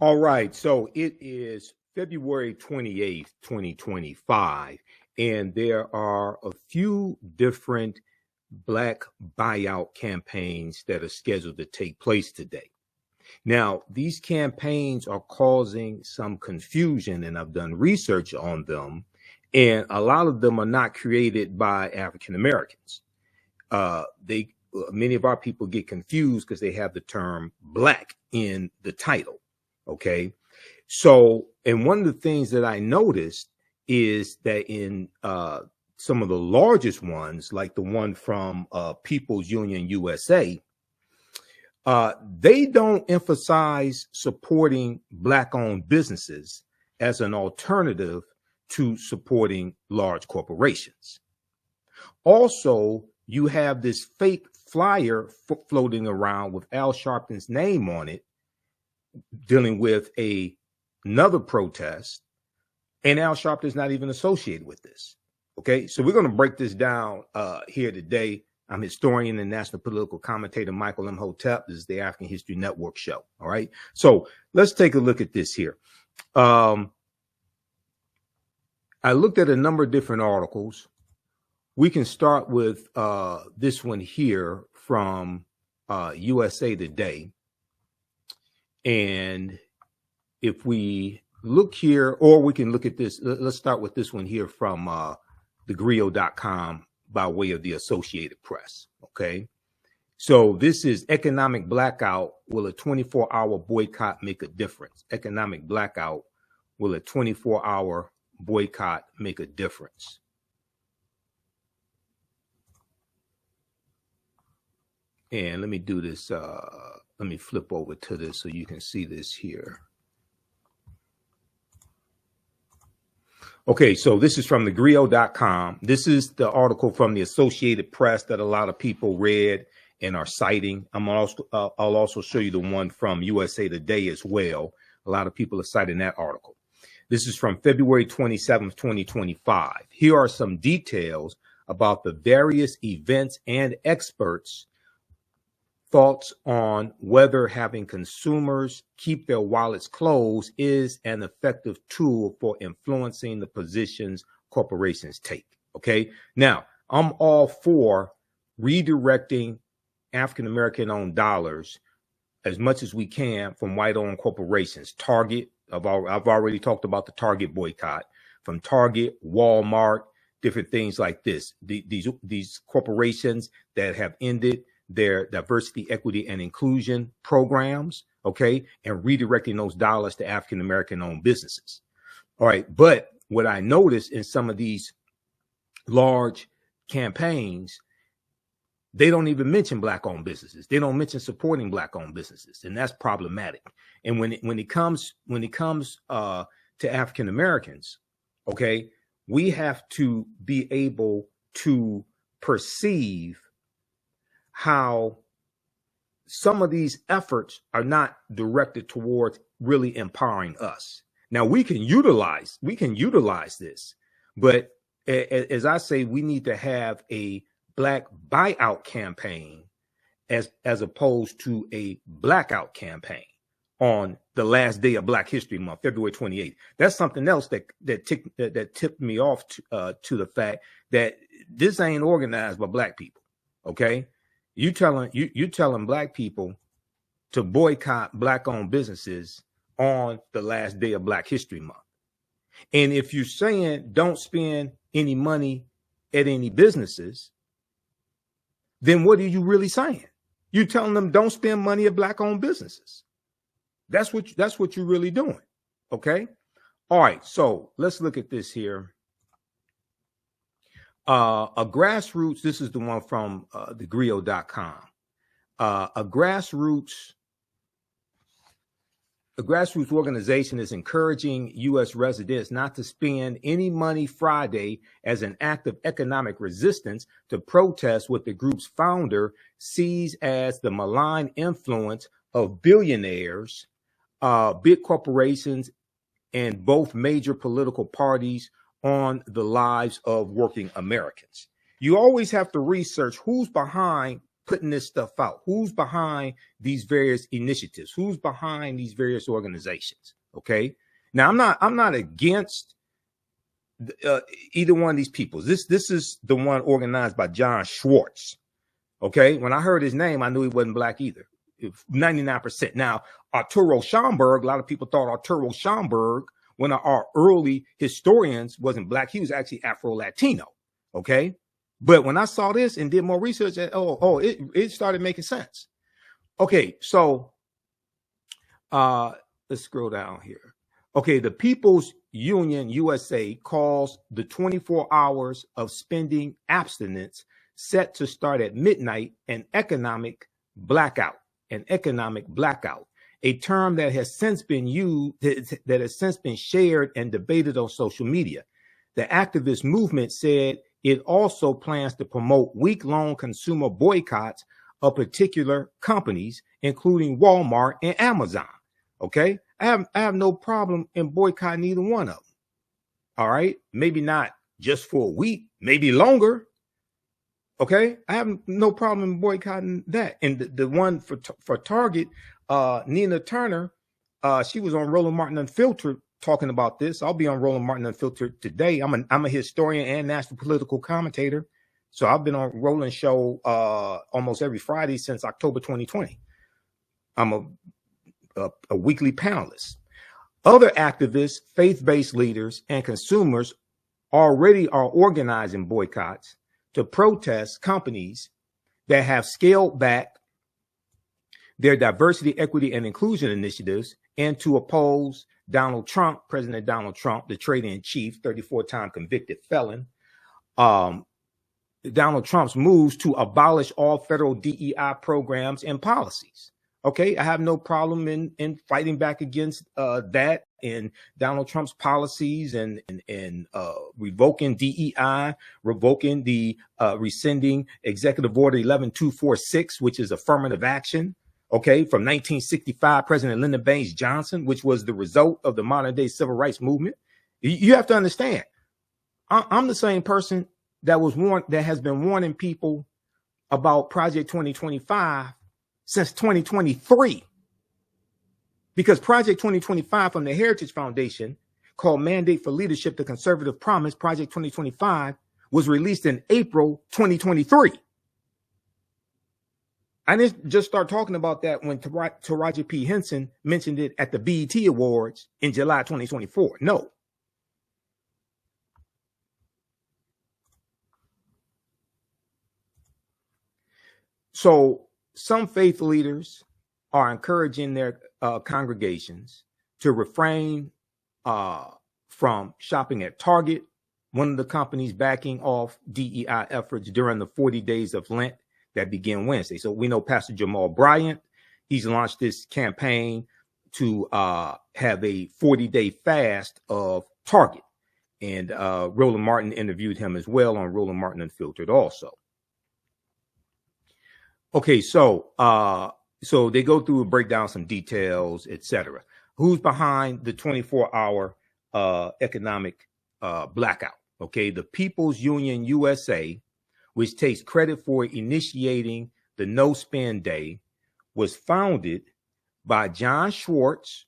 All right, so it is February 28th, 2025, and there are a few different Black buyout campaigns that are scheduled to take place today. Now, these campaigns are causing some confusion, and I've done research on them, and a lot of them are not created by African Americans. Many of our people get confused because they have the term Black in the title. Okay, so, and one of the things that I noticed is that in some of the largest ones, like the one from People's Union USA, they don't emphasize supporting Black-owned businesses as an alternative to supporting large corporations. Also, you have this fake flyer floating around with Al Sharpton's name on it, dealing with another protest, and Al Sharpton is not even associated with this. Okay, so we're going to break this down here today. I'm historian and national political commentator Michael Imhotep. This is the African History Network show. All right, so let's take a look at this here. I looked at a number of different articles. We can start with this one here from USA Today. And if we look here, or we can look at this, let's start with this one here from thegrio.com by way of the Associated Press. Okay, so this is Economic Blackout. Will a 24-hour boycott make a difference? Economic Blackout. Will a 24-hour boycott make a difference? And let me do this. Let me flip over to this so you can see this here. Okay, so this is from thegrio.com. This is the article from the Associated Press that a lot of people read and are citing. I'll also show you the one from USA Today as well. A lot of people are citing that article. This is from February 27th, 2025. Here are some details about the various events and experts' thoughts on whether having consumers keep their wallets closed is an effective tool for influencing the positions corporations take. Okay, now I'm all for redirecting African-American owned dollars as much as we can from white-owned corporations. Target, I've already talked about the Target boycott, from Target, Walmart, different things like this. These corporations that have ended their diversity, equity, and inclusion programs, okay, and redirecting those dollars to African-American owned businesses. All right, but what I noticed in some of these large campaigns, they don't even mention Black-owned businesses. They don't mention supporting Black-owned businesses, and that's problematic. And when it comes to African Americans, okay, we have to be able to perceive how some of these efforts are not directed towards really empowering us. Now we can utilize this, but as I say, we need to have a Black buyout campaign as opposed to a blackout campaign on the last day of Black History Month, February 28th. That's something else that tipped me off to the fact that this ain't organized by Black people. Okay. You telling Black people to boycott Black-owned businesses on the last day of Black History Month. And if you're saying don't spend any money at any businesses, then what are you really saying? You're telling them don't spend money at Black-owned businesses. That's what you're really doing. Okay. All right. So let's look at this here. A grassroots, this is the one from thegrio.com. A grassroots organization is encouraging U.S. residents not to spend any money Friday as an act of economic resistance to protest what the group's founder sees as the malign influence of billionaires, big corporations, and both major political parties on the lives of working Americans. You always have to research who's behind putting this stuff out? Who's behind these various initiatives? Who's behind these various organizations? Okay. Now, I'm not against either one of these people. This is the one organized by John Schwartz. Okay. When I heard his name, I knew he wasn't black either. 99%. Now, Arturo Schomburg, a lot of people thought Arturo Schomburg, one of our early historians, wasn't black. He was actually Afro-Latino. Okay. But when I saw this and did more research, it started making sense. Okay. So let's scroll down here. Okay. The People's Union USA calls the 24 hours of spending abstinence set to start at midnight an economic blackout, a term that has since been used, that has since been shared and debated on social media. The activist movement said it also plans to promote week-long consumer boycotts of particular companies, including Walmart and Amazon. Okay, I have no problem in boycotting either one of them. All right, maybe not just for a week, maybe longer. Okay, I have no problem in boycotting that. And the one for Target, Nina Turner, she was on Roland Martin Unfiltered talking about this. I'll be on Roland Martin Unfiltered today. I'm a historian and national political commentator. So I've been on Roland's show almost every Friday since October 2020. I'm a weekly panelist. Other activists, faith-based leaders, and consumers already are organizing boycotts to protest companies that have scaled back their diversity, equity, and inclusion initiatives, and to oppose Donald Trump, President Donald Trump, the traitor-in-chief, 34-time convicted felon, Donald Trump's moves to abolish all federal DEI programs and policies. Okay, I have no problem in fighting back against that and Donald Trump's policies and revoking DEI, revoking the rescinding Executive Order 11246, which is affirmative action. Okay, from 1965, President Lyndon Baines Johnson, which was the result of the modern day civil rights movement. You have to understand, I'm the same person that has been warning people about Project 2025 since 2023. Because Project 2025 from the Heritage Foundation, called Mandate for Leadership, the Conservative Promise, Project 2025, was released in April 2023. I didn't just start talking about that when Taraji P. Henson mentioned it at the BET Awards in July 2024. No. So some faith leaders are encouraging their congregations to refrain from shopping at Target, one of the companies backing off DEI efforts during the 40 days of Lent that begin Wednesday. So we know Pastor Jamal Bryant, he's launched this campaign to have a 40-day fast of Target. And Roland Martin interviewed him as well on Roland Martin Unfiltered also. Okay, so they go through and break down some details, etc. Who's behind the 24-hour economic blackout? Okay, the People's Union USA, which takes credit for initiating the No Spend Day, was founded by John Schwartz,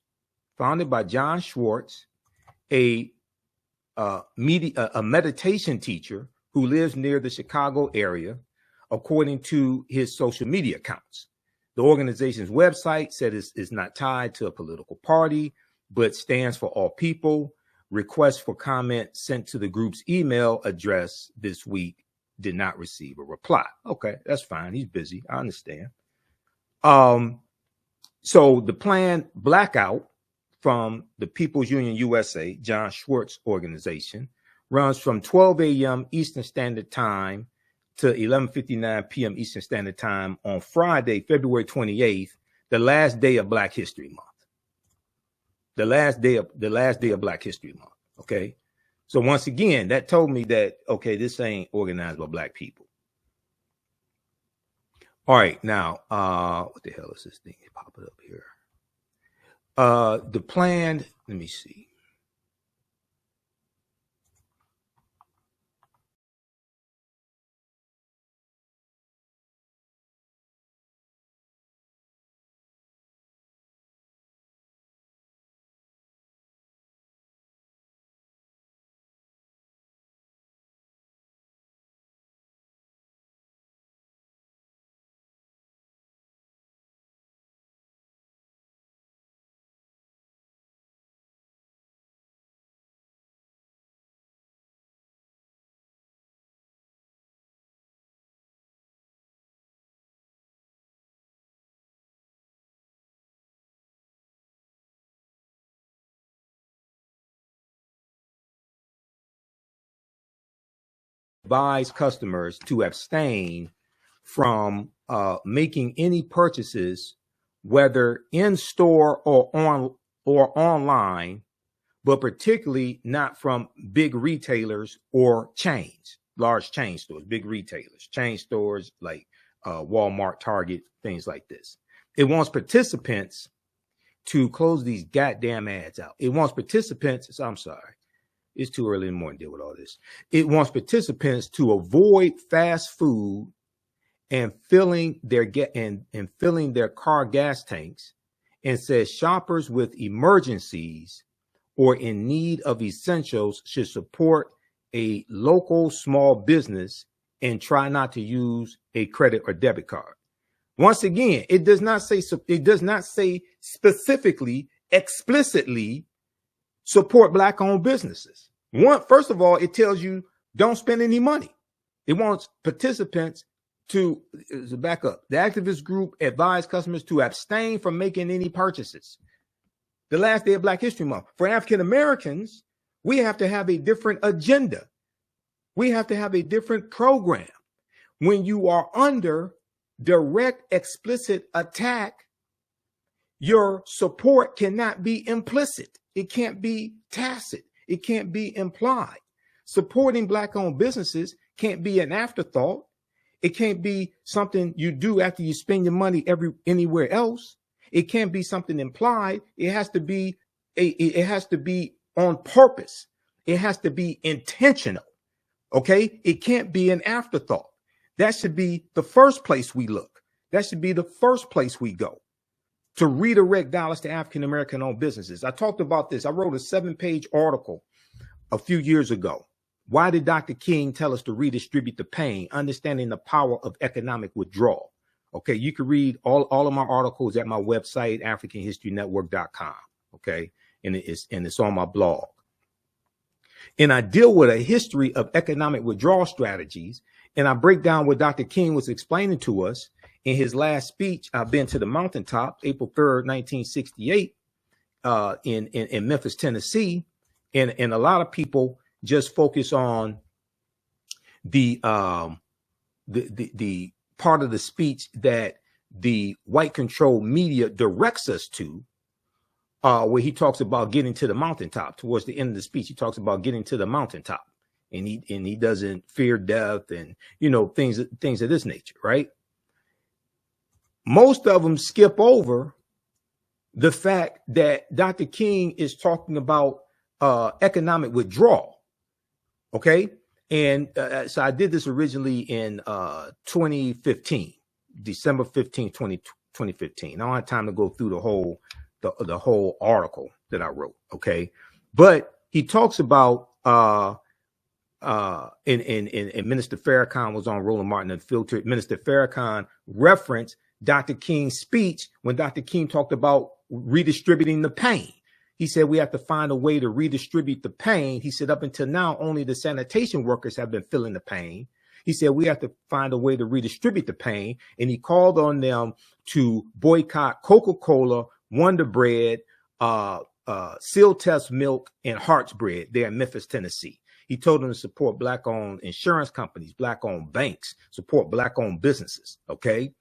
a meditation teacher who lives near the Chicago area, according to his social media accounts. The organization's website said it's not tied to a political party, but stands for all people. Requests for comment sent to the group's email address this week did not receive a reply. Okay, that's fine. He's busy. I understand. So the planned blackout from the People's Union USA, John Schwartz organization, runs from 12 a.m. Eastern Standard Time to 11:59 p.m. Eastern Standard Time on Friday, February 28th, the last day of Black History Month. The last day of Black History Month. Okay. So once again, that told me that, okay, this ain't organized by Black people. All right. Now, what the hell is this thing popping up here? The planned, let me see. advise customers to abstain from making any purchases, whether in store or online, but particularly not from big retailers or chains, large chain stores, big retailers, chain stores like Walmart, Target, things like this. It wants participants to close these goddamn ads out. It wants participants, I'm sorry, it's too early in the morning to deal with all this. It wants participants to avoid fast food and filling their filling their car gas tanks, and says shoppers with emergencies or in need of essentials should support a local small business and try not to use a credit or debit card. Once again, it does not say specifically, explicitly support Black owned businesses. First of all, it tells you don't spend any money. It wants participants to back up. The activist group advised customers to abstain from making any purchases. The last day of Black History Month. For African Americans, we have to have a different agenda. We have to have a different program. When you are under direct, explicit attack, your support cannot be implicit. It can't be tacit. It can't be implied. Supporting Black owned businesses can't be an afterthought. It can't be something you do after you spend your money anywhere else. It can't be something implied. It has to be on purpose. It has to be intentional. Okay? It can't be an afterthought. That should be the first place we look. That should be the first place we go to redirect dollars to African American owned businesses. I talked about this. I wrote a 7-page article a few years ago. Why did Dr. King tell us to redistribute the pain? Understanding the power of economic withdrawal. Okay, you can read all of my articles at my website, AfricanHistoryNetwork.com. Okay, and it's on my blog. And I deal with a history of economic withdrawal strategies, and I break down what Dr. King was explaining to us in his last speech. I've been to the mountaintop, April 3rd, 1968, in Memphis, Tennessee, and a lot of people just focus on the part of the speech that the white controlled media directs us to, where he talks about getting to the mountaintop. Towards the end of the speech, he talks about getting to the mountaintop, and he doesn't fear death and things of this nature, right? Most of them skip over the fact that Dr. King is talking about economic withdrawal. Okay. And so I did this originally in 2015, December 15, 2015. I don't have time to go through the whole article that I wrote. Okay. But he talks about and Minister Farrakhan was on Roland Martin Unfiltered. Minister Farrakhan referenced Dr. King's speech when Dr. King talked about redistributing the pain. He said we have to find a way to redistribute the pain. He said up until now, only the sanitation workers have been feeling the pain. He said we have to find a way to redistribute the pain. And he called on them to boycott Coca-Cola, Wonder Bread, Seal Test Milk, and Hart's Bread there in Memphis, Tennessee. He told them to support Black-owned insurance companies, Black-owned banks, support Black-owned businesses. Okay.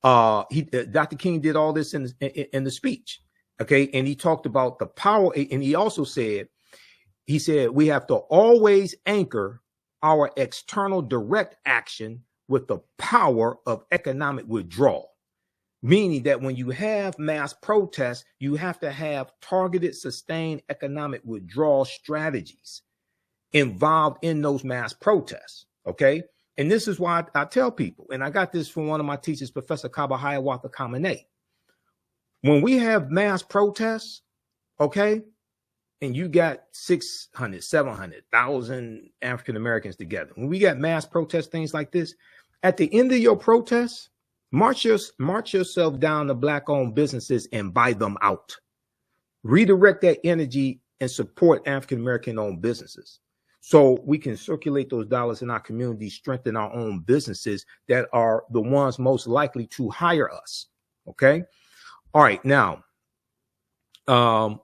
Dr. King did all this in the speech. Okay. And he talked about the power. And he also said, we have to always anchor our external direct action with the power of economic withdrawal, meaning that when you have mass protests, you have to have targeted, sustained economic withdrawal strategies involved in those mass protests. Okay. And this is why I tell people, and I got this from one of my teachers, Professor Kaba Hiawatha Kamene. When we have mass protests, okay, and you got 600, 700,000 African Americans together, when we got mass protest, things like this, at the end of your protest, march yourself down to Black-owned businesses and buy them out. Redirect that energy and support African American-owned businesses, so we can circulate those dollars in our community, strengthen our own businesses that are the ones most likely to hire us. Okay. All right. Now, I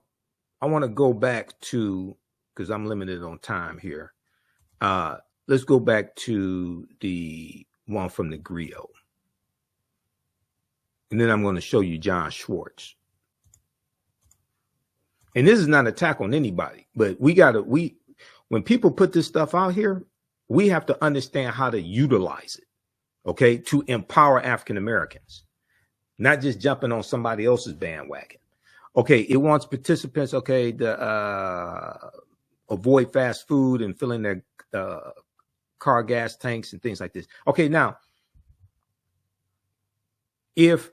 want to go back to, because I'm limited on time here. Let let's go back to the one from the griot. And then I'm going to show you John Schwartz. And this is not an attack on anybody, but when people put this stuff out here, we have to understand how to utilize it, okay, to empower African Americans, not just jumping on somebody else's bandwagon. Okay, it wants participants, okay, to avoid fast food and filling their car gas tanks and things like this. Okay, now, if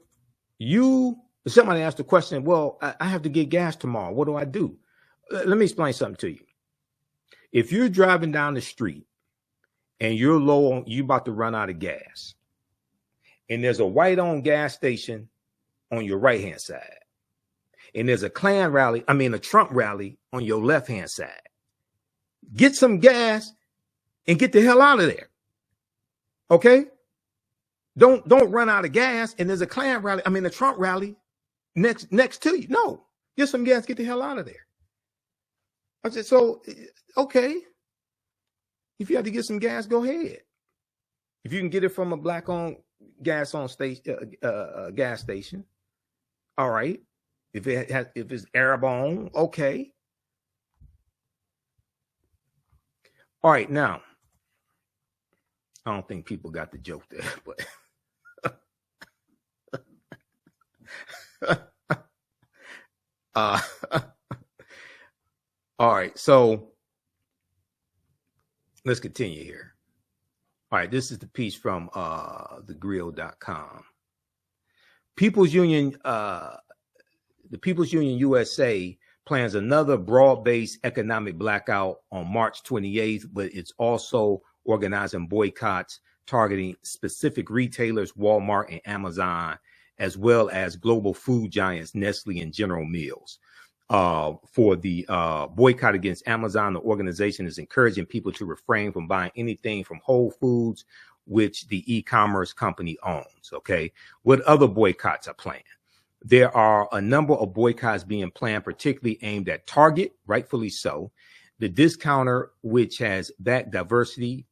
somebody asked the question, well, I have to get gas tomorrow, what do I do? Let me explain something to you. If you're driving down the street and you're about to run out of gas, and there's a white-owned gas station on your right-hand side, and there's a Trump rally on your left-hand side, get some gas and get the hell out of there. Okay? Don't run out of gas and there's a Trump rally next to you. No, get some gas, get the hell out of there. I said, so, okay. If you have to get some gas, go ahead. If you can get it from a black-owned gas station, all right. If it's Arab-owned, okay. All right, now, I don't think people got the joke there, but all right, so let's continue here. All right, this is the piece from thegriot.com. People's Union, the People's Union USA plans another broad-based economic blackout on March 28th, but it's also organizing boycotts targeting specific retailers, Walmart and Amazon, as well as global food giants Nestle and General Mills. For the boycott against Amazon, the organization is encouraging people to refrain from buying anything from Whole Foods, which the e-commerce company owns. Okay, what other boycotts are planned? There are a number of boycotts being planned, particularly aimed at Target, rightfully so, the discounter, which has backed diversity,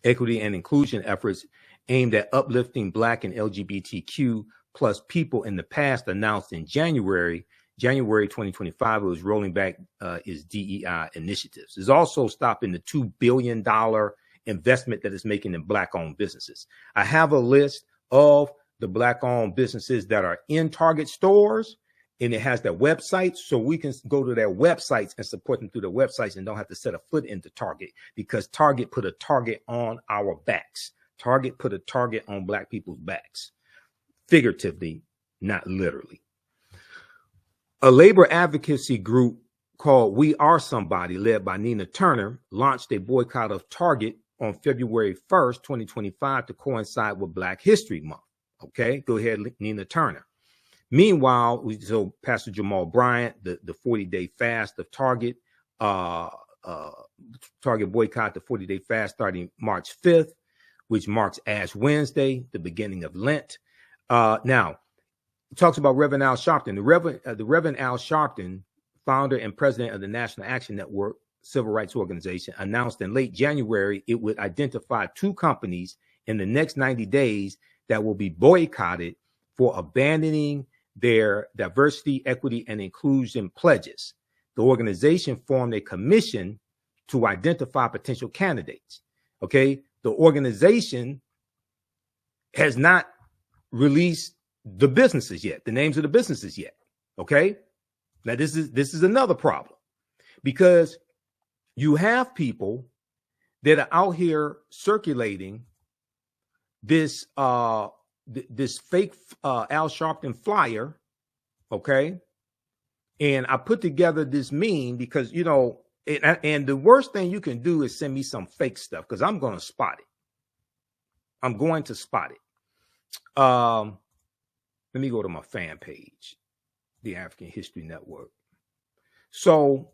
equity, and inclusion efforts aimed at uplifting Black and LGBTQ plus people in the past, announced in January 2025, it was rolling back its DEI initiatives. It's also stopping the $2 billion investment that it's making in Black-owned businesses. I have a list of the Black-owned businesses that are in Target stores, and it has their websites, so we can go to their websites and support them through their websites and don't have to set a foot into Target, because Target put a target on our backs. Target put a target on Black people's backs, figuratively, not literally. A labor advocacy group called We Are Somebody, led by Nina Turner, launched a boycott of Target on February 1st, 2025 to coincide with Black History Month. Okay, go ahead, Nina Turner. Meanwhile, so Pastor Jamal Bryant, the 40-day fast of Target, Target boycott the 40-day fast starting March 5th, which marks Ash Wednesday, the beginning of Lent. Now, it talks about Reverend Al Sharpton. The Reverend Al Sharpton, founder and president of the National Action Network civil rights organization, announced in late January it would identify 2 companies in the next 90 days that will be boycotted for abandoning their diversity, equity, and inclusion pledges. The organization formed a commission to identify potential candidates. Okay, the organization has not released the businesses yet, the names of the businesses yet. Okay, now this is another problem, because you have people that are out here circulating this this fake Al Sharpton flyer, okay? And I put together this meme because, you know, and the worst thing you can do is send me some fake stuff, because I'm going to spot it. I'm going to spot it. Let me go to my fan page, the African History Network. So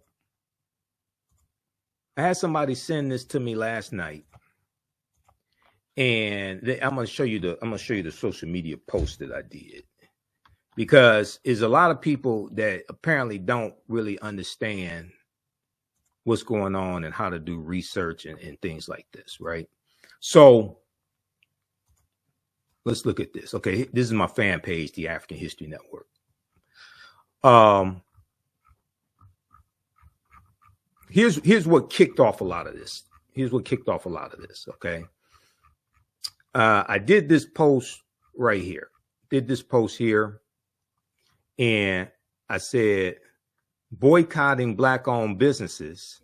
I had somebody send this to me last night, and I'm going to show you the social media post that I did, because there's a lot of people that apparently don't really understand what's going on and how to do research and things like this, right? So let's look at this. Okay, this is my fan page, the African History Network. Here's what kicked off a lot of this. Okay. I did this post right here. And I said, boycotting Black owned businesses.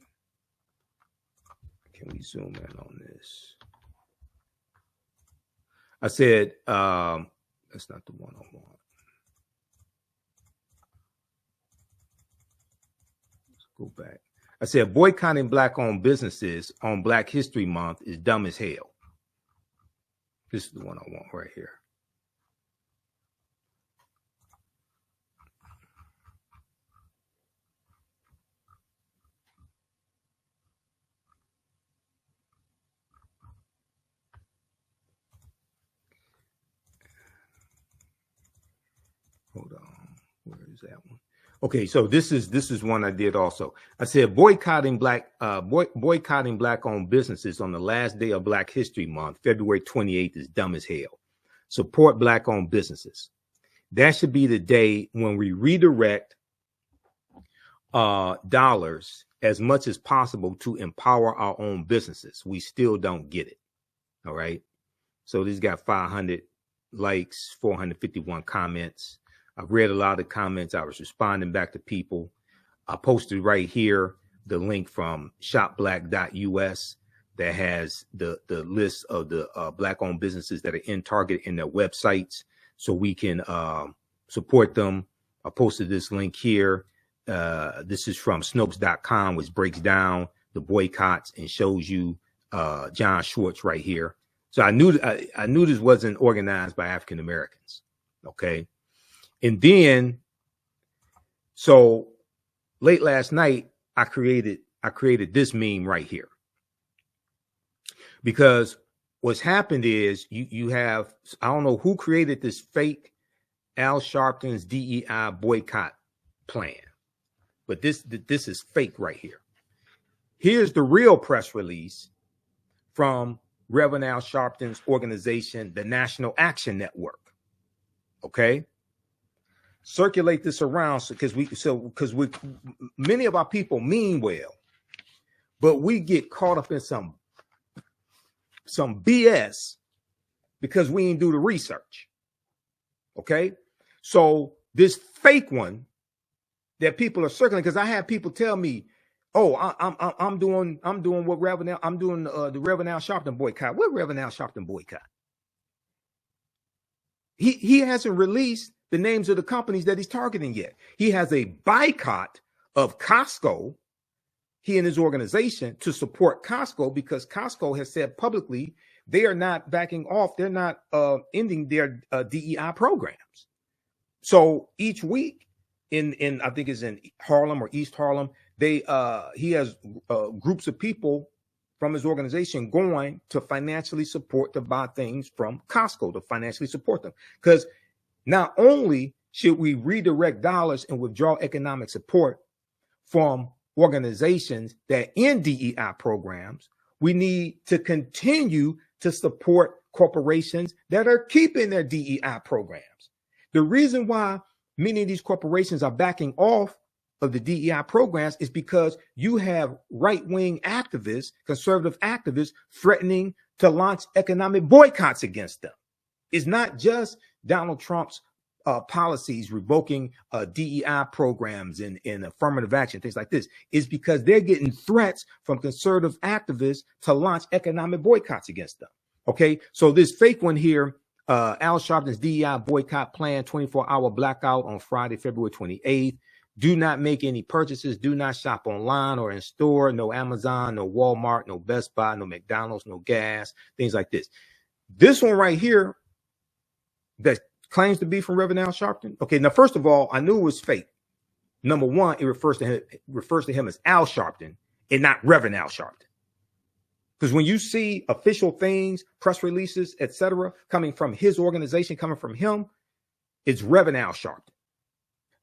Can we zoom in on this? I said, that's not the one I want. Let's go back. I said, boycotting Black owned businesses on Black History Month is dumb as hell. This is the one I want right here. Hold on. Where is that one? Okay, so this is one I did also. I said boycotting Black owned businesses on the last day of Black History Month, February 28th, is dumb as hell. Support Black owned businesses. That should be the day when we redirect dollars as much as possible to empower our own businesses. We still don't get it. All right. So this got 500 likes, 451 comments. I've read a lot of comments. I was responding back to people. I posted right here the link from shopblack.us that has the list of the Black-owned businesses that are in Target in their websites, so we can support them. I posted this link here. This is from Snopes.com, which breaks down the boycotts and shows you John Schwartz right here. So I knew this wasn't organized by African Americans. Okay. And then, so late last night, I created this meme right here, because what's happened is you have, I don't know who created this fake Al Sharpton's DEI boycott plan, but this is fake right here. Here's the real press release from Reverend Al Sharpton's organization, the National Action Network. Okay. Circulate this around because many of our people mean well, but we get caught up in some BS because we didn't do the research. Okay, so this fake one that people are circling, because I have people tell me, "Oh, I'm doing what Reverend I'm doing the Reverend Al Sharpton boycott." What Reverend Al Sharpton boycott? He hasn't released the names of the companies that he's targeting yet. He has a boycott of Costco, he and his organization, to support Costco, because Costco has said publicly they are not backing off. They're not ending their DEI programs. So each week in I think it's in Harlem or East Harlem, he has groups of people from his organization going to financially support, to buy things from Costco, to financially support them. Because not only should we redirect dollars and withdraw economic support from organizations that end DEI programs, we need to continue to support corporations that are keeping their DEI programs. The reason why many of these corporations are backing off of the DEI programs is because you have right-wing activists, conservative activists, threatening to launch economic boycotts against them. It's not just Donald Trump's policies revoking DEI programs and affirmative action, things like this. Is because they're getting threats from conservative activists to launch economic boycotts against them. Okay, so this fake one here, Al Sharpton's DEI boycott plan, 24-hour blackout on Friday, February 28th. Do not make any purchases. Do not shop online or in store. No Amazon, no Walmart, no Best Buy, no McDonald's, no gas, things like this. This one right here that claims to be from Reverend Al Sharpton. Okay, now first of all, I knew it was fake. Number one, it refers to him as Al Sharpton and not Reverend Al Sharpton. Because when you see official things, press releases, etc., coming from his organization, coming from him, it's Reverend Al Sharpton.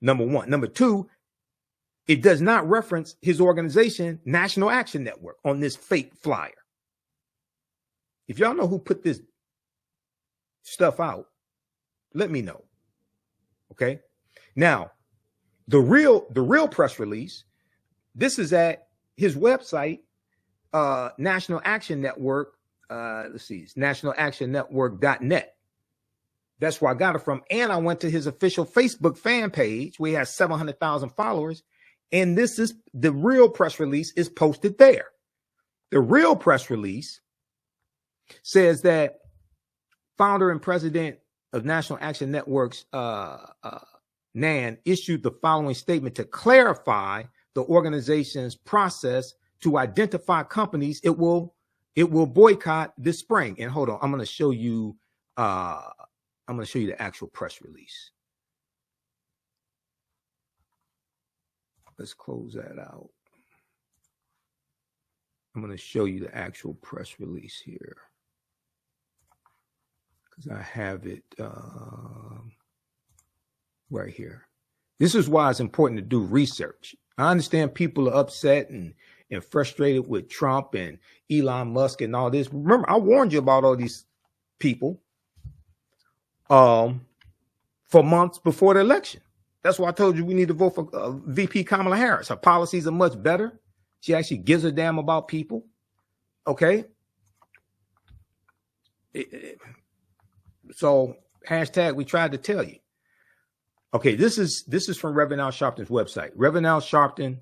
Number one. Number two, It does not reference his organization, National Action Network, on this fake flyer. If y'all know who put this stuff out, let me know. Okay. Now, the real press release, this is at his website, National Action Network. Let's see, it's nationalactionnetwork.net. That's where I got it from. And I went to his official Facebook fan page where he has 700,000 followers. And this is the real press release is posted there. The real press release says that founder and president of National Action Network's NAN issued the following statement to clarify the organization's process to identify companies it will boycott this spring. And hold on, I'm going to show you the actual press release. Let's close that out. I'm going to show you the actual press release here because I have it right here. This is why it's important to do research. I understand people are upset and frustrated with Trump and Elon Musk and all this. Remember, I warned you about all these people for months before the election. That's why I told you we need to vote for VP Kamala Harris. Her policies are much better. She actually gives a damn about people. Okay. So hashtag we tried to tell you. Okay, this is from Reverend Al Sharpton's website. Reverend Al Sharpton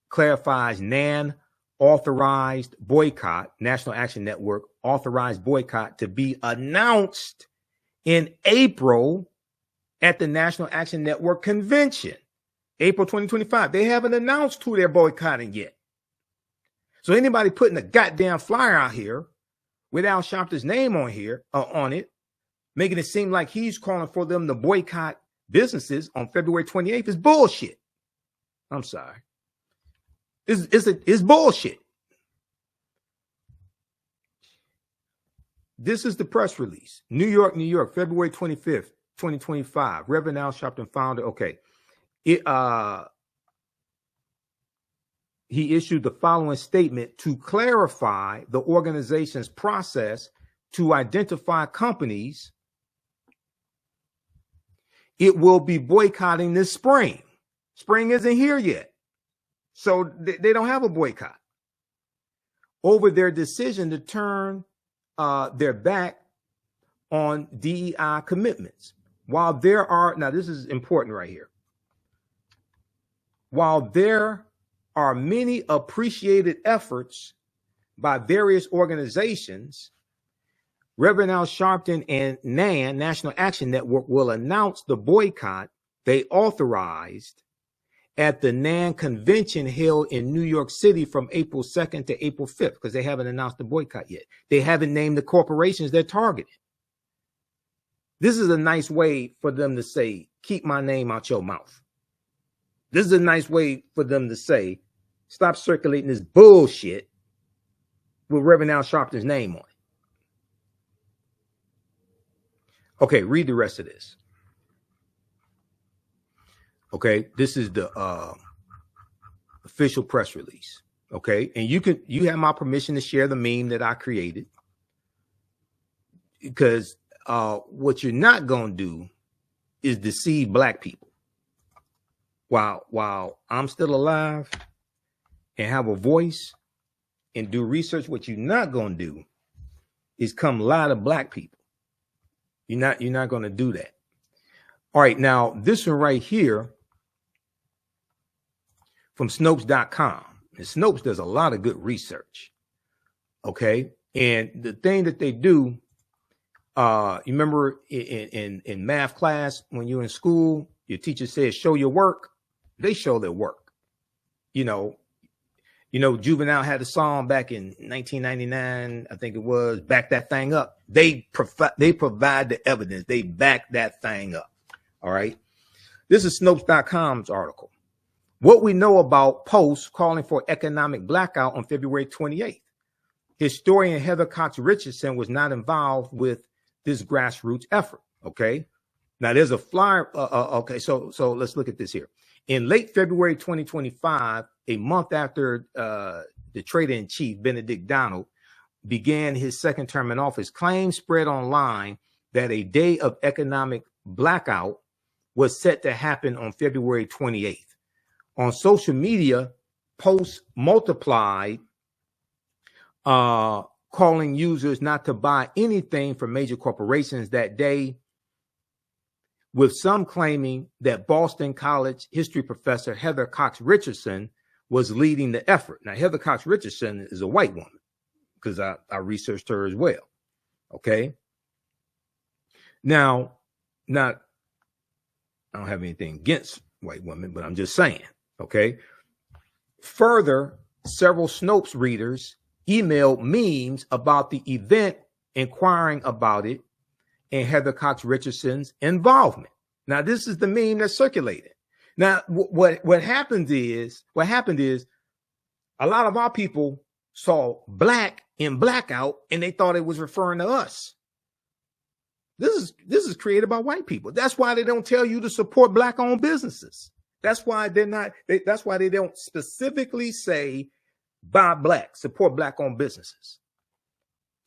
clarifies NAN authorized boycott, National Action Network authorized boycott to be announced in April at the National Action Network convention, April 2025. They haven't announced who they're boycotting yet. So anybody putting a goddamn flyer out here with Al Sharpton's name on here, on it, making it seem like he's calling for them to boycott businesses on February 28th is bullshit. I'm sorry. It's bullshit. This is the press release. New York, February 25th, 2025. Reverend Al Sharpton founder. Okay. He issued the following statement to clarify the organization's process to identify companies it will be boycotting this spring. Spring isn't here yet. So they don't have a boycott over their decision to turn their back on DEI commitments. While there are, now this is important right here. While there are many appreciated efforts by various organizations, Reverend Al Sharpton and NAN, National Action Network, will announce the boycott they authorized at the NAN convention held in New York City from April 2nd to April 5th, because they haven't announced the boycott yet. They haven't named the corporations they're targeting. This is a nice way for them to say, keep my name out your mouth. This is a nice way for them to say, stop circulating this bullshit with Reverend Al Sharpton's name on it. Okay, read the rest of this. Okay, this is the official press release. Okay, and you have my permission to share the meme that I created, because what you're not gonna do is deceive black people. While I'm still alive and have a voice and do research, what you're not gonna do is come lie to black people. You're not going to do that. All right. Now, this one right here from Snopes.com. And Snopes does a lot of good research. Okay. And the thing that they do, you remember in math class, when you're in school, your teacher says, show your work. They show their work. You know, Juvenile had a song back in 1999, I think it was, Back That Thing Up. They provide the evidence. They back that thing up. All right. This is Snopes.com's article. What we know about posts calling for economic blackout on February 28th. Historian Heather Cox Richardson was not involved with this grassroots effort. Okay. Now there's a flyer. Okay. So let's look at this here. In late February 2025, a month after the trader-in-chief, Benedict Donald, began his second term in office, claims spread online that a day of economic blackout was set to happen on February 28th. On social media, posts multiplied, calling users not to buy anything from major corporations that day, with some claiming that Boston College history professor Heather Cox Richardson was leading the effort. Now, Heather Cox Richardson is a white woman, because I researched her as well. Okay. Now, I don't have anything against white women, but I'm just saying. Okay. Further, several Snopes readers emailed memes about the event, inquiring about it and Heather Cox Richardson's involvement. Now, this is the meme that circulated. Now, what happened is a lot of our people saw black in Blackout and they thought it was referring to us. This is created by white people. That's why they don't tell you to support black owned businesses. That's why that's why they don't specifically say buy black, support black owned businesses.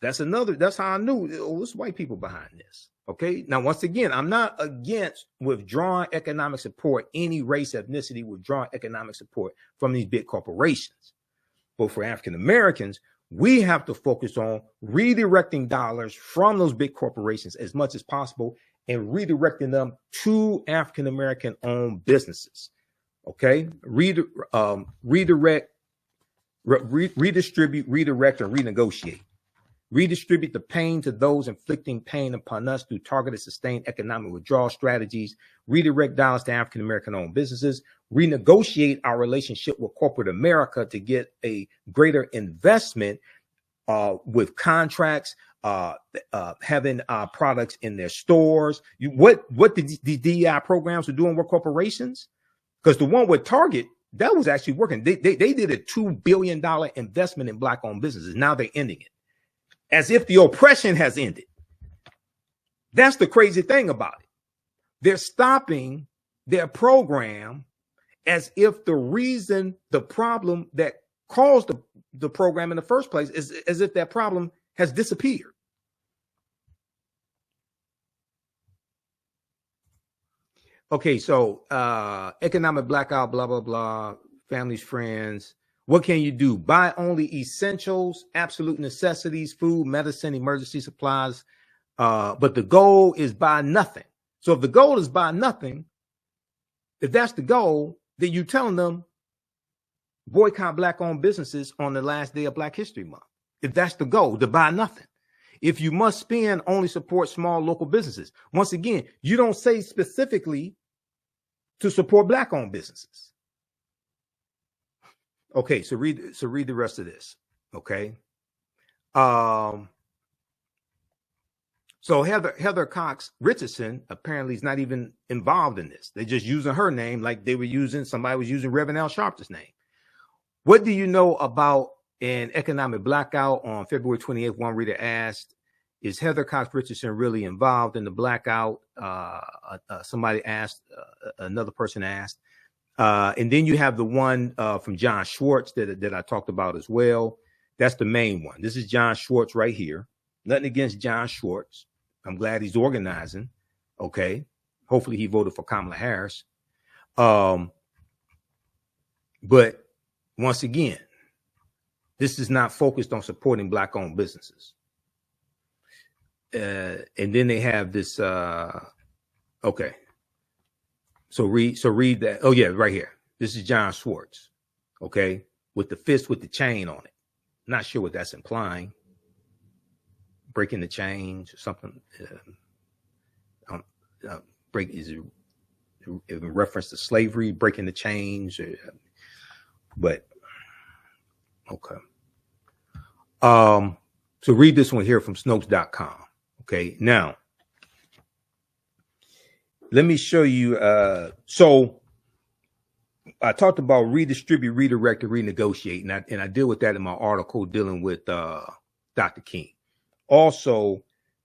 That's how I knew it's white people behind this. Okay. Now, once again, I'm not against withdrawing economic support, any race, ethnicity, withdrawing economic support from these big corporations. But for African Americans, we have to focus on redirecting dollars from those big corporations as much as possible and redirecting them to African American owned businesses. Okay. Redistribute, redirect, and renegotiate. Redistribute the pain to those inflicting pain upon us through targeted, sustained economic withdrawal strategies. Redirect dollars to African American owned businesses. Renegotiate our relationship with corporate America to get a greater investment with contracts, having products in their stores. What the DEI programs are doing with corporations? Because the one with Target, that was actually working. They did a $2 billion investment in black owned businesses. Now they're ending it, as if the oppression has ended. That's the crazy thing about it. They're stopping their program as if the problem that caused the program in the first place is as if that problem has disappeared. Okay, so economic blackout, blah, blah, blah, families, friends. What can you do? Buy only essentials, absolute necessities, food, medicine, emergency supplies. But the goal is buy nothing. So if the goal is buy nothing, if that's the goal, then you're telling them boycott black owned businesses on the last day of Black History Month. If that's the goal, to buy nothing. If you must spend, only support small local businesses. Once again, you don't say specifically to support black owned businesses. Okay, so read the rest of this. Okay. So Heather Cox Richardson apparently is not even involved in this. They're just using her name like somebody was using Reverend Al Sharpton's name. What do you know about an economic blackout? On February 28th, one reader asked, is Heather Cox Richardson really involved in the blackout? Somebody asked, another person asked. And then you have the one from John Schwartz that I talked about as well. That's the main one. This is John Schwartz right here. Nothing against John Schwartz. I'm glad he's organizing. Okay. Hopefully he voted for Kamala Harris. But once again, this is not focused on supporting black owned businesses. And then they have this. Okay. So read that. Oh yeah, right here. This is John Schwartz. Okay. With the fist with the chain on it. Not sure what that's implying. Breaking the chains or something. Break is it in reference to slavery, breaking the chains, but okay. So read this one here from Snopes.com. Okay, now let me show you. So I talked about redistribute, redirect, and renegotiate, and I deal with that in my article dealing with Dr. King. Also,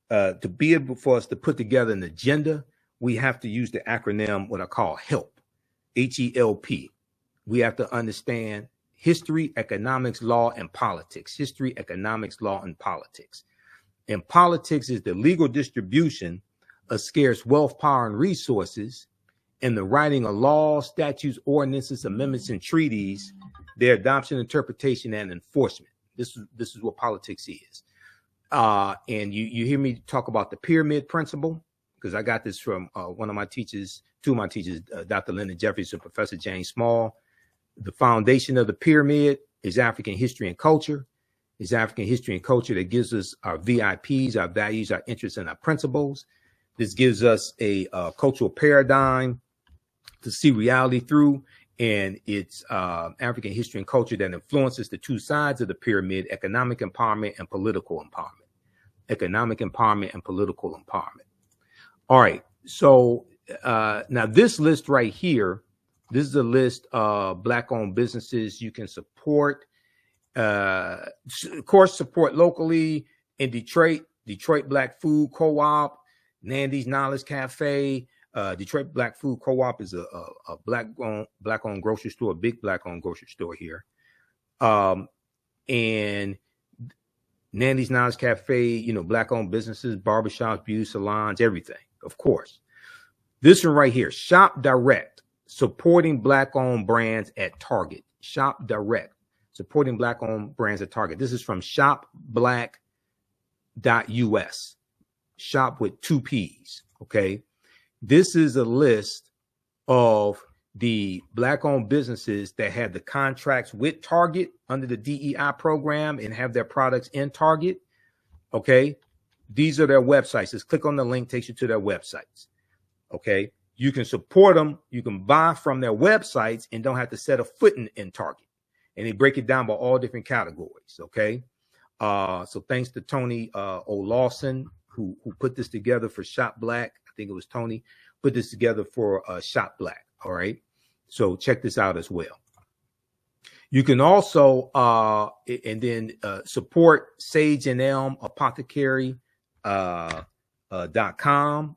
to be able for us to put together an agenda, we have to use the acronym, what I call HELP. HELP. We have to understand history, economics, law, and politics. History, economics, law, and politics. And politics is the legal distribution of scarce wealth, power, and resources, and the writing of laws, statutes, ordinances, amendments, and treaties, their adoption, interpretation, and enforcement. This is what politics is. And you hear me talk about the pyramid principle, because I got this from one of my teachers, two of my teachers, Dr. Lyndon Jeffries and Professor James Small. The foundation of the pyramid is African history and culture. It's African history and culture that gives us our VIPs, our values, our interests, and our principles. This gives us a cultural paradigm to see reality through. And it's African history and culture that influences the two sides of the pyramid: economic empowerment and political empowerment. Economic empowerment and political empowerment. All right. So now this list right here, this is a list of Black-owned businesses you can support. Of course, support locally in Detroit Black Food Co-op, Nandy's Knowledge Cafe. Detroit Black Food Co-op is a black-owned grocery store, a big black-owned grocery store here. And Nandy's Knowledge Cafe, black-owned businesses, barbershops, beauty salons, everything, of course. This one right here, Shop Direct, supporting black-owned brands at Target. Shop Direct, supporting black-owned brands at Target. This is from shopblack.us. Shop with 2 P's, okay? This is a list of the black-owned businesses that have the contracts with Target under the DEI program and have their products in Target, okay? These are their websites. Just click on the link, takes you to their websites, okay? You can support them. You can buy from their websites and don't have to set a foot in Target. And they break it down by all different categories, okay? So thanks to Tony O'Lawson, who put this together for Shop Black. I think it was Tony, put this together for Shop Black, all right? So check this out as well. You can also, support Sage and Elm Apothecary, .com.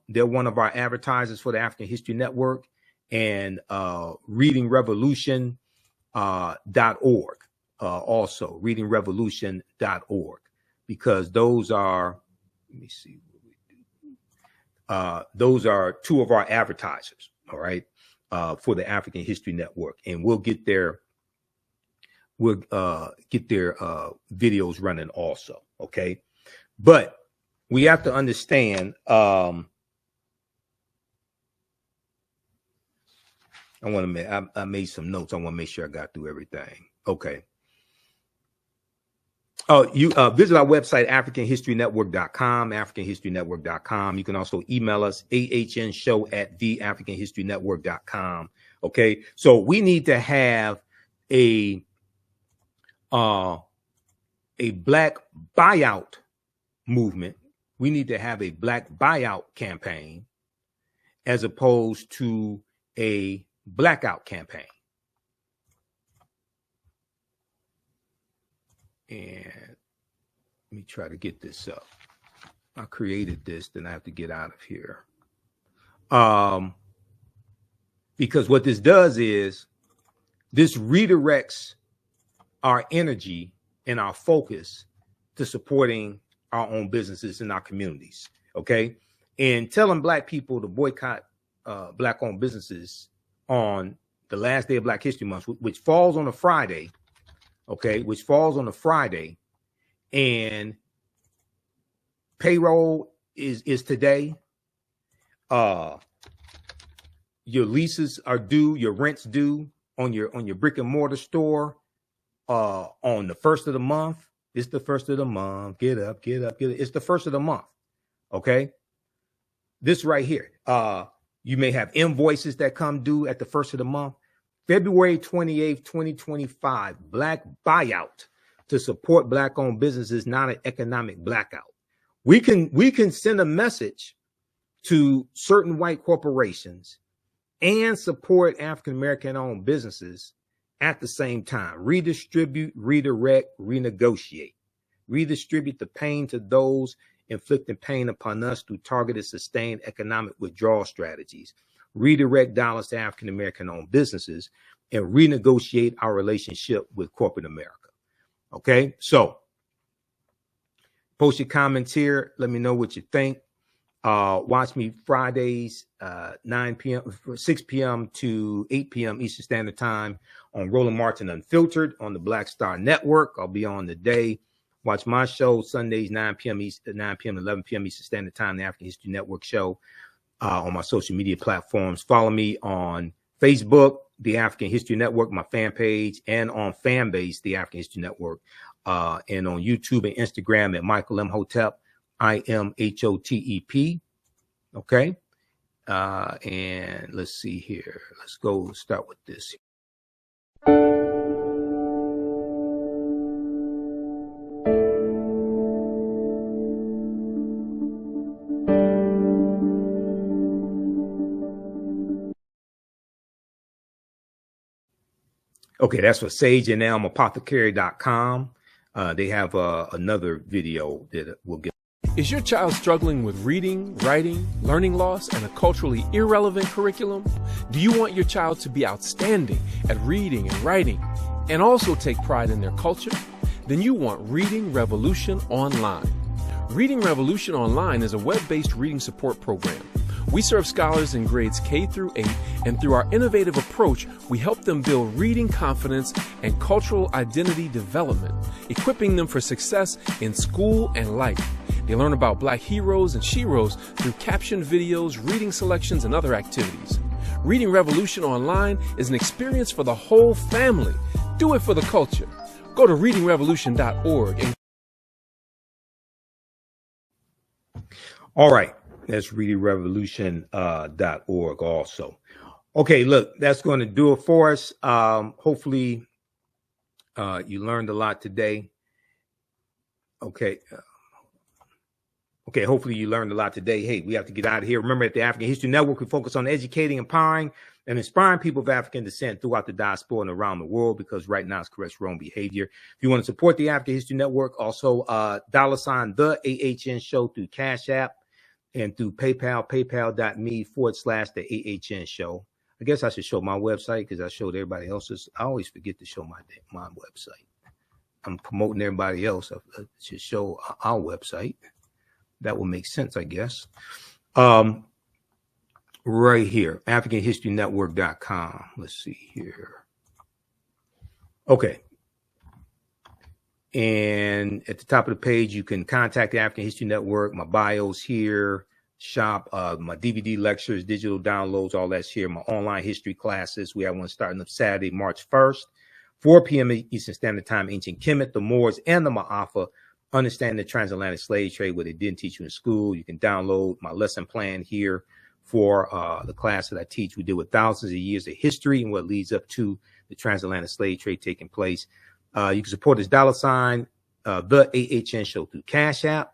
They're one of our advertisers for the African History Network, and readingrevolution.org. Also readingrevolution.org, because those are, let me see what we do. Those are 2 of our advertisers, all right, for the African History Network, and we'll get their videos running also, okay? But we have to understand, I made some notes. I want to make sure I got through everything. Okay. Oh, you visit our website, AfricanHistoryNetwork.com, AfricanHistoryNetwork.com. You can also email us, ahnshow@theafricanhistorynetwork.com. Okay. So we need to have a black buyout movement. We need to have a black buyout campaign as opposed to a blackout campaign. And let me try to get this up. I created this, then I have to get out of here. Because what this does is this redirects our energy and our focus to supporting our own businesses in our communities, okay? And telling Black people to boycott Black-owned businesses on the last day of Black History Month, which falls on a Friday, okay? Which falls on a Friday, and payroll is today. Your leases are due, your rent's due on your brick and mortar store on the 1st of the month. It's the 1st of the month. Get up, get up, get up. It's the 1st of the month. Okay. This right here. You may have invoices that come due at the 1st of the month. February 28th, 2025, Black buyout to support Black-owned businesses, not an economic blackout. We can send a message to certain white corporations and support African-American owned businesses at the same time. Redistribute, redirect, renegotiate. Redistribute the pain to those inflicting pain upon us through targeted, sustained economic withdrawal strategies. redirect dollars to African American owned businesses, and renegotiate our relationship with corporate America. Okay, so post your comments here. Let me know what you think. Watch me Fridays, 9 p.m., 6 p.m. to 8 p.m. Eastern Standard Time on Roland Martin Unfiltered on the Black Star Network. I'll be on today. Watch my show Sundays, 9 p.m. East, 9 p.m. 11 p.m. Eastern Standard Time, the African History Network show on my social media platforms. Follow me on Facebook, the African History Network, my fan page, and on Fanbase, the African History Network, and on YouTube and Instagram at Michael Imhotep. IMHOTEP. Okay. And let's see here. Let's go start with this. Okay, that's for sageandelmapothecary.com. They have another video that we'll get. Is your child struggling with reading, writing, learning loss, and a culturally irrelevant curriculum? Do you want your child to be outstanding at reading and writing and also take pride in their culture? Then you want Reading Revolution Online. Reading Revolution Online is a web-based reading support program. We serve scholars in grades K through 8, and through our innovative approach, we help them build reading confidence and cultural identity development, equipping them for success in school and life. They learn about Black heroes and sheroes through captioned videos, reading selections, and other activities. Reading Revolution Online is an experience for the whole family. Do it for the culture. Go to readingrevolution.org. All right. That's readingrevolution.org also. Okay, look, that's going to do it for us. Hopefully you learned a lot today. Okay. Okay, hopefully you learned a lot today. Hey, we have to get out of here. Remember, at the African History Network, we focus on educating, empowering, and inspiring people of African descent throughout the diaspora and around the world, because right now it's correct wrong behavior. If you want to support the African History Network, also $ the AHN show through Cash App and through PayPal, paypal.me/the AHN show. I guess I should show my website because I showed everybody else's. I always forget to show my website. I'm promoting everybody else. I should show our website. That will make sense, I guess. Right here, AfricanHistoryNetwork.com. Let's see here. Okay. And at the top of the page, you can contact the African History Network. My bio's here. Shop, my DVD lectures, digital downloads, all that's here. My online history classes. We have one starting up Saturday, March 1st, 4 p.m. Eastern Standard Time. Ancient Kemet, the Moors, and the Ma'afa. Understand the transatlantic slave trade, what they didn't teach you in school. You can download my lesson plan here for the class that I teach. We deal with thousands of years of history and what leads up to the transatlantic slave trade taking place. You can support this $ the AHN show through Cash App.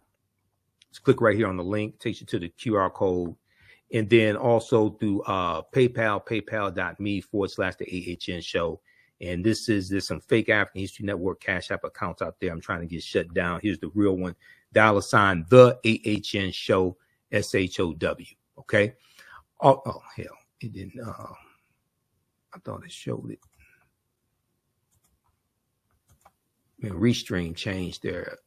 Just click right here on the link, takes you to the QR code. And then also through PayPal, paypal.me/the AHN show. And there's some fake African History Network Cash App accounts out there. I'm trying to get shut down. Here's the real one, $ the AHN show, SHOW. Okay. Oh hell, it didn't. I thought it showed it. Restream changed their.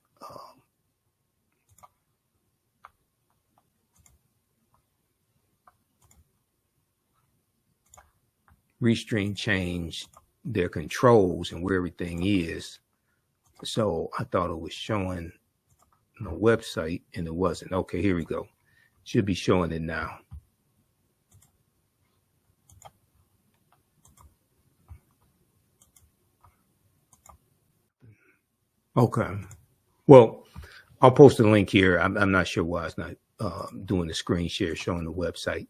Restream changed their controls and where everything is. So I thought it was showing the website and it wasn't. Okay, here we go. Should be showing it now. Okay. Well, I'll post a link here. I'm not sure why it's not doing the screen share showing the website.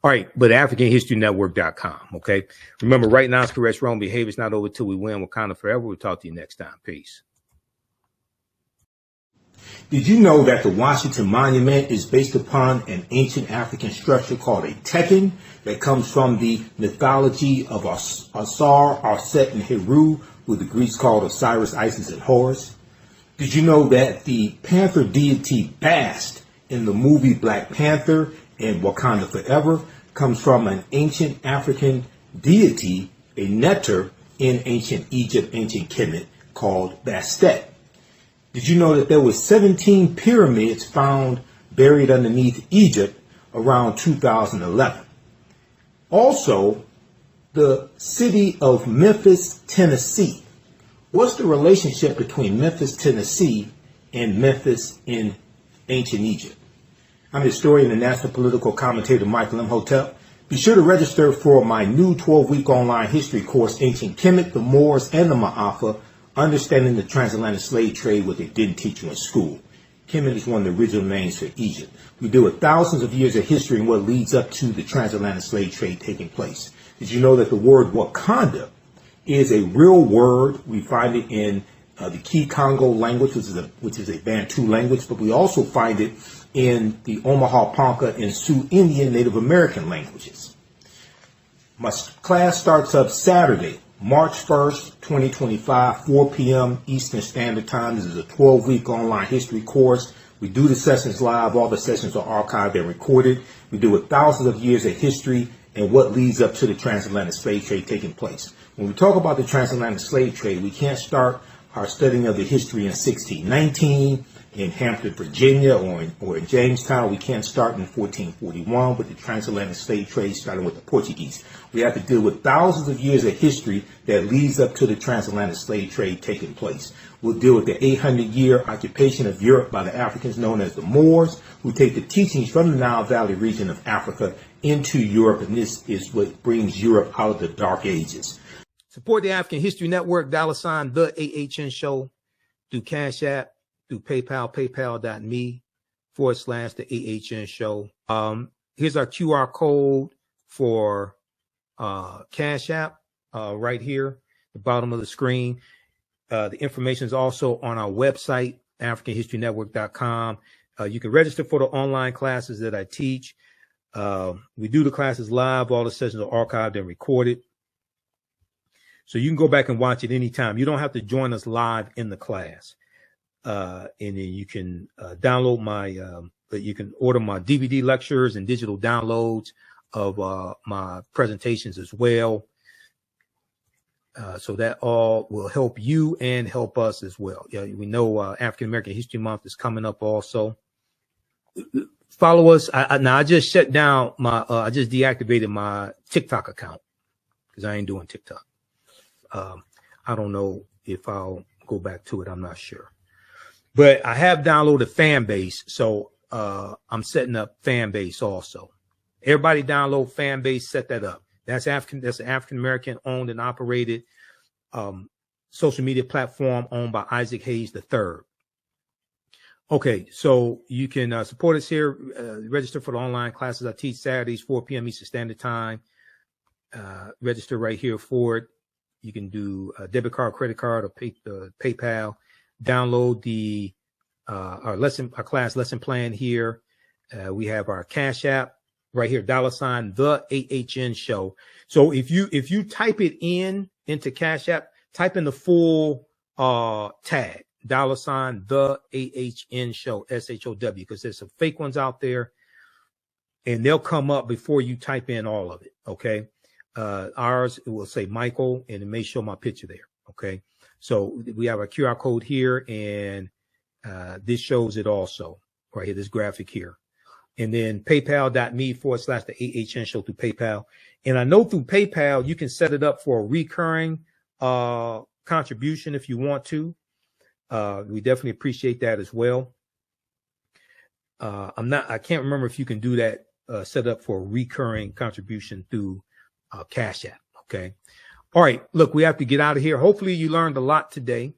All right, but AfricanHistoryNetwork.com, okay? Remember, right now it's correct wrong behavior. It's not over till we win. Wakanda forever. We'll talk to you next time. Peace. Did you know that the Washington Monument is based upon an ancient African structure called a Tekken that comes from the mythology of Asar, Arset, and Heru, who the Greeks called Osiris, Isis, and Horus? Did you know that the panther deity Bast in the movie Black Panther and Wakanda Forever comes from an ancient African deity, a nectar in ancient Egypt, ancient Kemet, called Bastet. Did you know that there were 17 pyramids found buried underneath Egypt around 2011? Also, the city of Memphis, Tennessee. What's the relationship between Memphis, Tennessee and Memphis in ancient Egypt? I'm historian and national political commentator Michael Imhotep. Be sure to register for my new 12-week online history course, Ancient Kemet, the Moors, and the Ma'afa, Understanding the Transatlantic Slave Trade, what they didn't teach you in school. Kemet is one of the original names for Egypt. We deal with thousands of years of history and what leads up to the transatlantic slave trade taking place. Did you know that the word Wakanda is a real word? We find it in the Key Congo language, which is a Bantu language, but we also find it in the Omaha Ponca and Sioux Indian Native American languages. My class starts up Saturday, March 1st, 2025, 4 p.m. Eastern Standard Time. This is a 12-week online history course. We do the sessions live. All the sessions are archived and recorded. We do with thousands of years of history and what leads up to the transatlantic slave trade taking place. When we talk about the transatlantic slave trade, we can't start our studying of the history in 1619 in Hampton, Virginia, or in Jamestown. We can't start in 1441 with the transatlantic slave trade starting with the Portuguese. We have to deal with thousands of years of history that leads up to the transatlantic slave trade taking place. We'll deal with the 800-year occupation of Europe by the Africans known as the Moors, who take the teachings from the Nile Valley region of Africa into Europe, and this is what brings Europe out of the Dark Ages. Support the African History Network, $, the AHN Show, through Cash App, through PayPal, paypal.me/the AHN Show. Here's our QR code for Cash App right here, the bottom of the screen. The information is also on our website, AfricanHistoryNetwork.com. You can register for the online classes that I teach. We do the classes live. All the sessions are archived and recorded. So you can go back and watch it anytime. You don't have to join us live in the class. And then you can download you can order my DVD lectures and digital downloads of my presentations as well. So that all will help you and help us as well. Yeah, we know African American History Month is coming up also. Follow us. I just shut down I just deactivated my TikTok account because I ain't doing TikTok. I don't know if I'll go back to it. I'm not sure. But I have downloaded Fanbase, so I'm setting up Fanbase also. Everybody download Fanbase, set that up. That's an African American owned and operated social media platform owned by Isaac Hayes III. Okay, so you can support us here. Register for the online classes I teach Saturdays, 4 p.m. Eastern Standard Time. Register right here for it. You can do a debit card, credit card, or PayPal. Download our class lesson plan here. We have our Cash App right here, $, the AHN Show. So if you type it into Cash App, type in the full tag, $, the AHN Show, SHOW, because there's some fake ones out there, and they'll come up before you type in all of it. Okay. Ours, it will say Michael, and it may show my picture there. Okay. So we have a QR code here, and this shows it also right here, this graphic here. And then paypal.me/the AHN Show through PayPal. And I know through PayPal, you can set it up for a recurring contribution if you want to. We definitely appreciate that as well. I can't remember if you can do that, set up for a recurring contribution through Cash App. Okay. All right. Look, we have to get out of here. Hopefully you learned a lot today,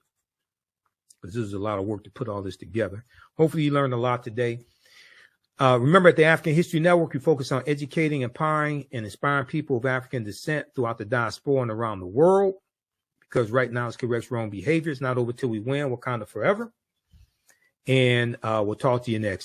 because this is a lot of work to put all this together. Hopefully you learned a lot today. Remember, at the African History Network, we focus on educating, empowering, and inspiring people of African descent throughout the diaspora and around the world, because right now it's corrects wrong behavior. It's not over till we win. Wakanda forever. And we'll talk to you next.